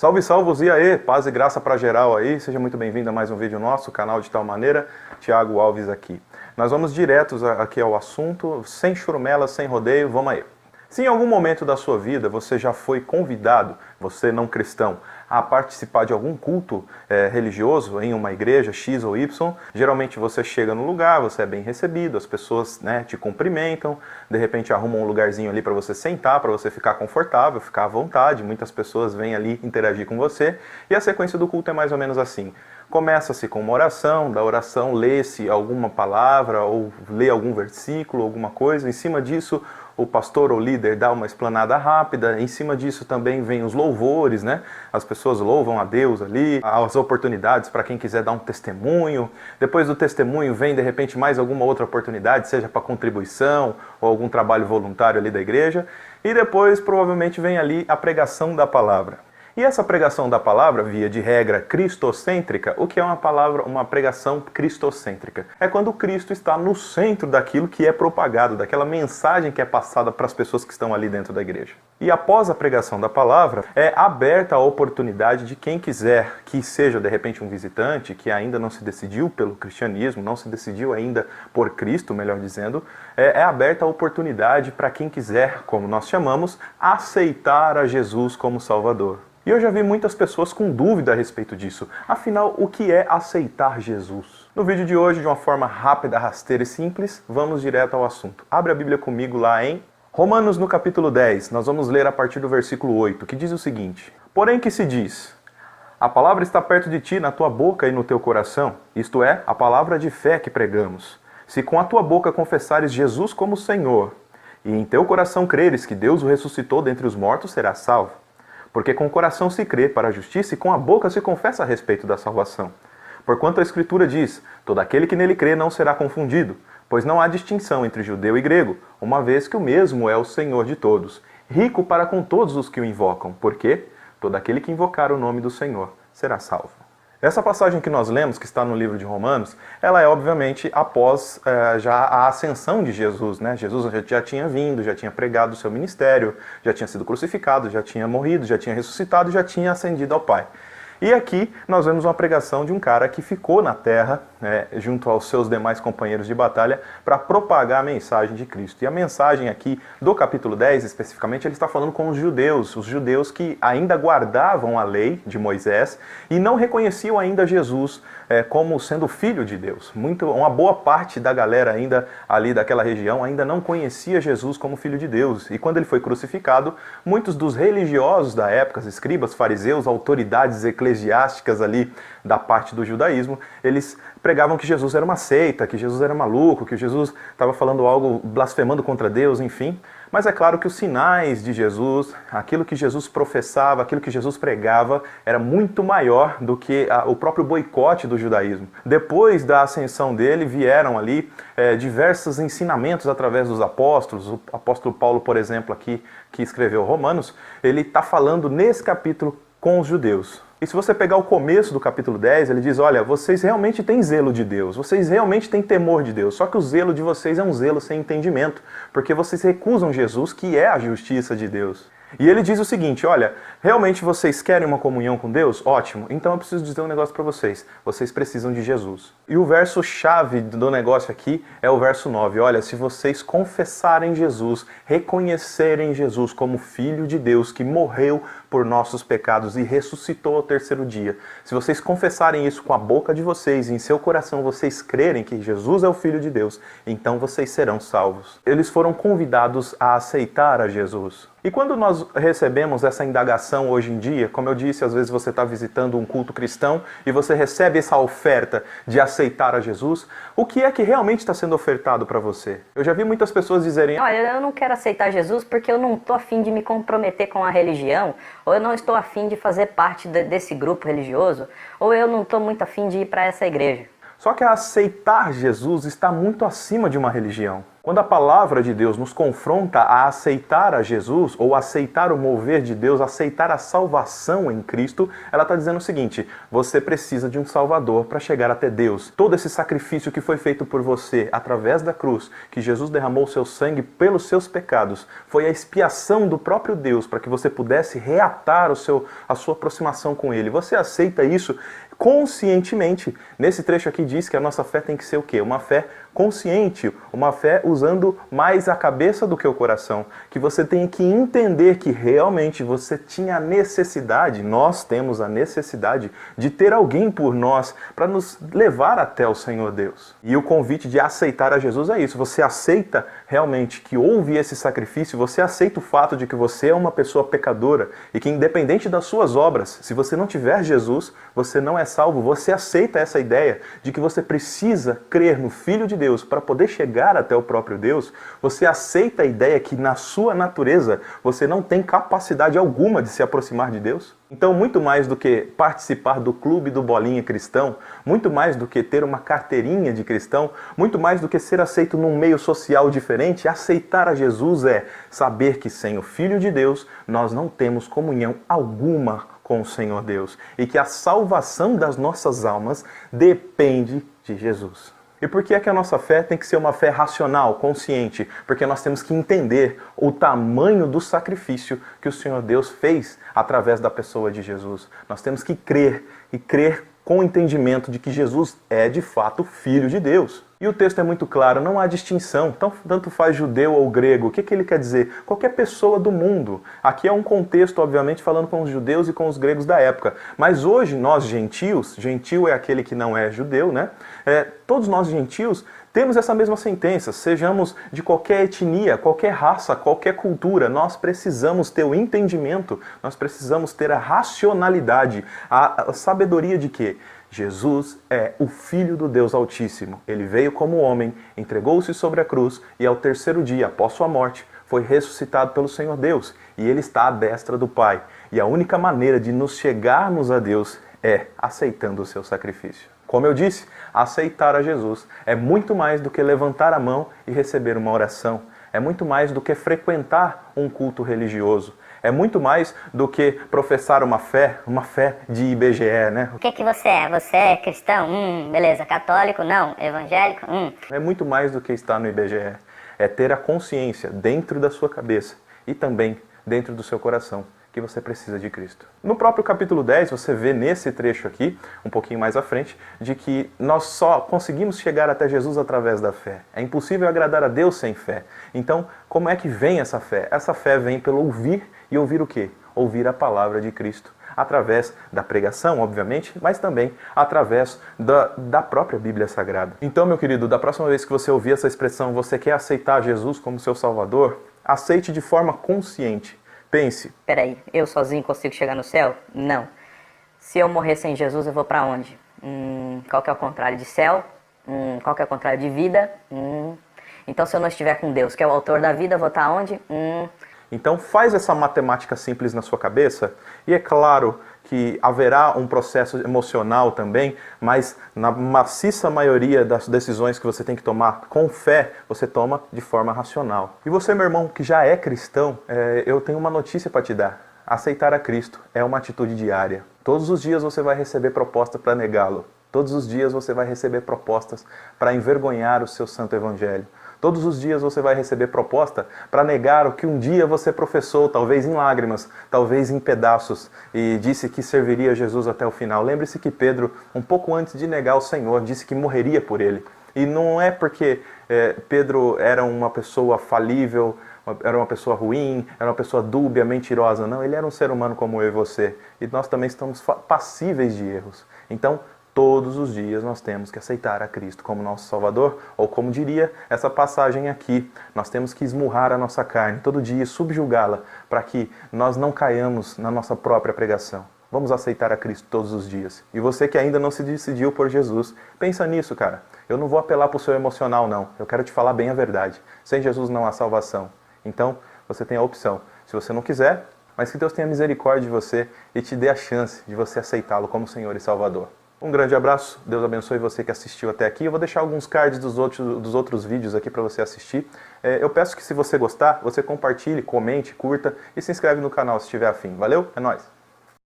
Salve, salvos, e aí, paz e graça para geral aí, seja muito bem-vindo a mais um vídeo nosso, canal De Tal Maneira, Thiago Alves aqui. Nós vamos diretos aqui ao assunto, sem churumela, sem rodeio, vamos aí. Se em algum momento da sua vida você já foi convidado, você não cristão, a participar de algum culto religioso em uma igreja X ou Y, geralmente você chega no lugar, você é bem recebido, as pessoas te cumprimentam, de repente arrumam um lugarzinho ali para você sentar, para você ficar confortável, ficar à vontade, muitas pessoas vêm ali interagir com você, e a sequência do culto é mais ou menos assim. Começa-se com uma oração, da oração lê-se alguma palavra ou lê algum versículo, alguma coisa, em cima disso o pastor ou líder dá uma explanada rápida, em cima disso também vem os louvores, As pessoas louvam a Deus ali, as oportunidades para quem quiser dar um testemunho, depois do testemunho vem de repente mais alguma outra oportunidade, seja para contribuição ou algum trabalho voluntário ali da igreja, e depois provavelmente vem ali a pregação da palavra. E essa pregação da palavra, via de regra cristocêntrica, o que é uma pregação cristocêntrica? É quando Cristo está no centro daquilo que é propagado, daquela mensagem que é passada para as pessoas que estão ali dentro da igreja. E após a pregação da palavra, é aberta a oportunidade de quem quiser, que seja de repente um visitante, que ainda não se decidiu pelo cristianismo, não se decidiu ainda por Cristo, melhor dizendo, é aberta a oportunidade para quem quiser, como nós chamamos, aceitar a Jesus como Salvador. E eu já vi muitas pessoas com dúvida a respeito disso. Afinal, o que é aceitar Jesus? No vídeo de hoje, de uma forma rápida, rasteira e simples, vamos direto ao assunto. Abre a Bíblia comigo lá em Romanos, no capítulo 10. Nós vamos ler a partir do versículo 8, que diz o seguinte: Porém que se diz, a palavra está perto de ti, na tua boca e no teu coração, isto é, a palavra de fé que pregamos. Se com a tua boca confessares Jesus como Senhor, e em teu coração creres que Deus o ressuscitou dentre os mortos, serás salvo. Porque com o coração se crê para a justiça e com a boca se confessa a respeito da salvação. Porquanto a Escritura diz, todo aquele que nele crê não será confundido, pois não há distinção entre judeu e grego, uma vez que o mesmo é o Senhor de todos, rico para com todos os que o invocam, porque todo aquele que invocar o nome do Senhor será salvo. Essa passagem que nós lemos, que está no livro de Romanos, ela é obviamente após já a ascensão de Jesus, Jesus já tinha vindo, já tinha pregado o seu ministério, já tinha sido crucificado, já tinha morrido, já tinha ressuscitado, já tinha ascendido ao Pai. E aqui nós vemos uma pregação de um cara que ficou na terra, junto aos seus demais companheiros de batalha, para propagar a mensagem de Cristo. E a mensagem aqui do capítulo 10, especificamente, ele está falando com os judeus que ainda guardavam a lei de Moisés e não reconheciam ainda Jesus como sendo filho de Deus. Uma boa parte da galera ainda ali daquela região ainda não conhecia Jesus como filho de Deus. E quando ele foi crucificado, muitos dos religiosos da época, os escribas, fariseus, autoridades eclesiásticas ali da parte do judaísmo, eles pregavam que Jesus era uma seita, que Jesus era maluco, que Jesus estava falando algo, blasfemando contra Deus, enfim. Mas é claro que os sinais de Jesus, aquilo que Jesus professava, aquilo que Jesus pregava, era muito maior do que o próprio boicote do judaísmo. Depois da ascensão dele, vieram ali diversos ensinamentos através dos apóstolos. O apóstolo Paulo, por exemplo, aqui, que escreveu Romanos, ele está falando nesse capítulo com os judeus. E se você pegar o começo do capítulo 10, ele diz, olha, vocês realmente têm zelo de Deus, vocês realmente têm temor de Deus, só que o zelo de vocês é um zelo sem entendimento, porque vocês recusam Jesus, que é a justiça de Deus. E ele diz o seguinte, olha, realmente vocês querem uma comunhão com Deus? Ótimo, então eu preciso dizer um negócio para vocês, vocês precisam de Jesus. E o verso-chave do negócio aqui é o verso 9, olha, se vocês confessarem Jesus, reconhecerem Jesus como Filho de Deus, que morreu por nossos pecados e ressuscitou ao terceiro dia, se vocês confessarem isso com a boca de vocês e em seu coração vocês crerem que Jesus é o Filho de Deus, então vocês serão salvos. Eles foram convidados a aceitar a Jesus. E quando nós recebemos essa indagação hoje em dia, como eu disse, às vezes você está visitando um culto cristão e você recebe essa oferta de aceitar a Jesus, o que é que realmente está sendo ofertado para você? Eu já vi muitas pessoas dizerem, olha, eu não quero aceitar Jesus porque eu não estou afim de me comprometer com a religião, ou eu não estou afim de fazer parte desse grupo religioso, ou eu não estou muito afim de ir para essa igreja. Só que aceitar Jesus está muito acima de uma religião. Quando a palavra de Deus nos confronta a aceitar a Jesus, ou aceitar o mover de Deus, aceitar a salvação em Cristo, ela está dizendo o seguinte: você precisa de um Salvador para chegar até Deus. Todo esse sacrifício que foi feito por você através da cruz, que Jesus derramou o seu sangue pelos seus pecados, foi a expiação do próprio Deus para que você pudesse reatar a sua aproximação com Ele. Você aceita isso conscientemente. Nesse trecho aqui diz que a nossa fé tem que ser o quê? Uma fé consciente, uma fé usando mais a cabeça do que o coração. Que você tem que entender que realmente você tinha a necessidade, nós temos a necessidade de ter alguém por nós para nos levar até o Senhor Deus. E o convite de aceitar a Jesus é isso. Você aceita realmente que houve esse sacrifício, você aceita o fato de que você é uma pessoa pecadora e que independente das suas obras, se você não tiver Jesus, você não é salvo. Você aceita essa ideia de que você precisa crer no Filho de Deus para poder chegar até o próprio Deus. Você aceita a ideia que na sua natureza você não tem capacidade alguma de se aproximar de Deus? Então, muito mais do que participar do clube do bolinha cristão, muito mais do que ter uma carteirinha de cristão, muito mais do que ser aceito num meio social diferente, aceitar a Jesus é saber que sem o Filho de Deus nós não temos comunhão alguma com o Senhor Deus e que a salvação das nossas almas depende de Jesus. E por que é que a nossa fé tem que ser uma fé racional, consciente? Porque nós temos que entender o tamanho do sacrifício que o Senhor Deus fez através da pessoa de Jesus. Nós temos que crer, e crer com o entendimento de que Jesus é de fato Filho de Deus. E o texto é muito claro, não há distinção, tanto faz judeu ou grego. O que ele quer dizer? Qualquer pessoa do mundo. Aqui é um contexto, obviamente, falando com os judeus e com os gregos da época. Mas hoje, nós gentios, gentio é aquele que não é judeu, né? Todos nós gentios temos essa mesma sentença, sejamos de qualquer etnia, qualquer raça, qualquer cultura, nós precisamos ter o entendimento, nós precisamos ter a racionalidade, a sabedoria de que Jesus é o Filho do Deus Altíssimo. Ele veio como homem, entregou-se sobre a cruz e ao terceiro dia, após sua morte, foi ressuscitado pelo Senhor Deus. E Ele está à destra do Pai. E a única maneira de nos chegarmos a Deus é aceitando o seu sacrifício. Como eu disse, aceitar a Jesus é muito mais do que levantar a mão e receber uma oração. É muito mais do que frequentar um culto religioso. É muito mais do que professar uma fé de IBGE, né? O que você é? Você é cristão? Beleza. Católico? Não. Evangélico? É muito mais do que estar no IBGE. É ter a consciência dentro da sua cabeça e também dentro do seu coração que você precisa de Cristo. No próprio capítulo 10, você vê nesse trecho aqui, um pouquinho mais à frente, de que nós só conseguimos chegar até Jesus através da fé. É impossível agradar a Deus sem fé. Então, como é que vem essa fé? Essa fé vem pelo ouvir, e ouvir o quê? Ouvir a palavra de Cristo. Através da pregação, obviamente, mas também através da própria Bíblia Sagrada. Então, meu querido, da próxima vez que você ouvir essa expressão, você quer aceitar Jesus como seu Salvador, aceite de forma consciente. Pense. Peraí, eu sozinho consigo chegar no céu? Não. Se eu morrer sem Jesus, eu vou pra onde? Qual que é o contrário de céu? Qual que é o contrário de vida? Então, se eu não estiver com Deus, que é o autor da vida, eu vou estar onde? Então faz essa matemática simples na sua cabeça e é claro que haverá um processo emocional também, mas na maciça maioria das decisões que você tem que tomar com fé, você toma de forma racional. E você, meu irmão, que já é cristão, eu tenho uma notícia para te dar. Aceitar a Cristo é uma atitude diária. Todos os dias você vai receber proposta para negá-lo. Todos os dias você vai receber propostas para envergonhar o seu santo evangelho. Todos os dias você vai receber proposta para negar o que um dia você professou, talvez em lágrimas, talvez em pedaços, e disse que serviria a Jesus até o final. Lembre-se que Pedro, um pouco antes de negar o Senhor, disse que morreria por ele. E não é porque Pedro era uma pessoa falível, era uma pessoa ruim, era uma pessoa dúbia, mentirosa. Não, ele era um ser humano como eu e você. E nós também estamos passíveis de erros. Então, todos os dias nós temos que aceitar a Cristo como nosso Salvador, ou como diria essa passagem aqui, nós temos que esmurrar a nossa carne todo dia e subjugá-la, para que nós não caiamos na nossa própria pregação. Vamos aceitar a Cristo todos os dias. E você que ainda não se decidiu por Jesus, pensa nisso, cara. Eu não vou apelar para o seu emocional, não. Eu quero te falar bem a verdade. Sem Jesus não há salvação. Então, você tem a opção. Se você não quiser, mas que Deus tenha misericórdia de você e te dê a chance de você aceitá-lo como Senhor e Salvador. Um grande abraço, Deus abençoe você que assistiu até aqui. Eu vou deixar alguns cards dos outros vídeos aqui para você assistir. Eu peço que se você gostar, você compartilhe, comente, curta e se inscreve no canal se estiver afim. Valeu? É nóis!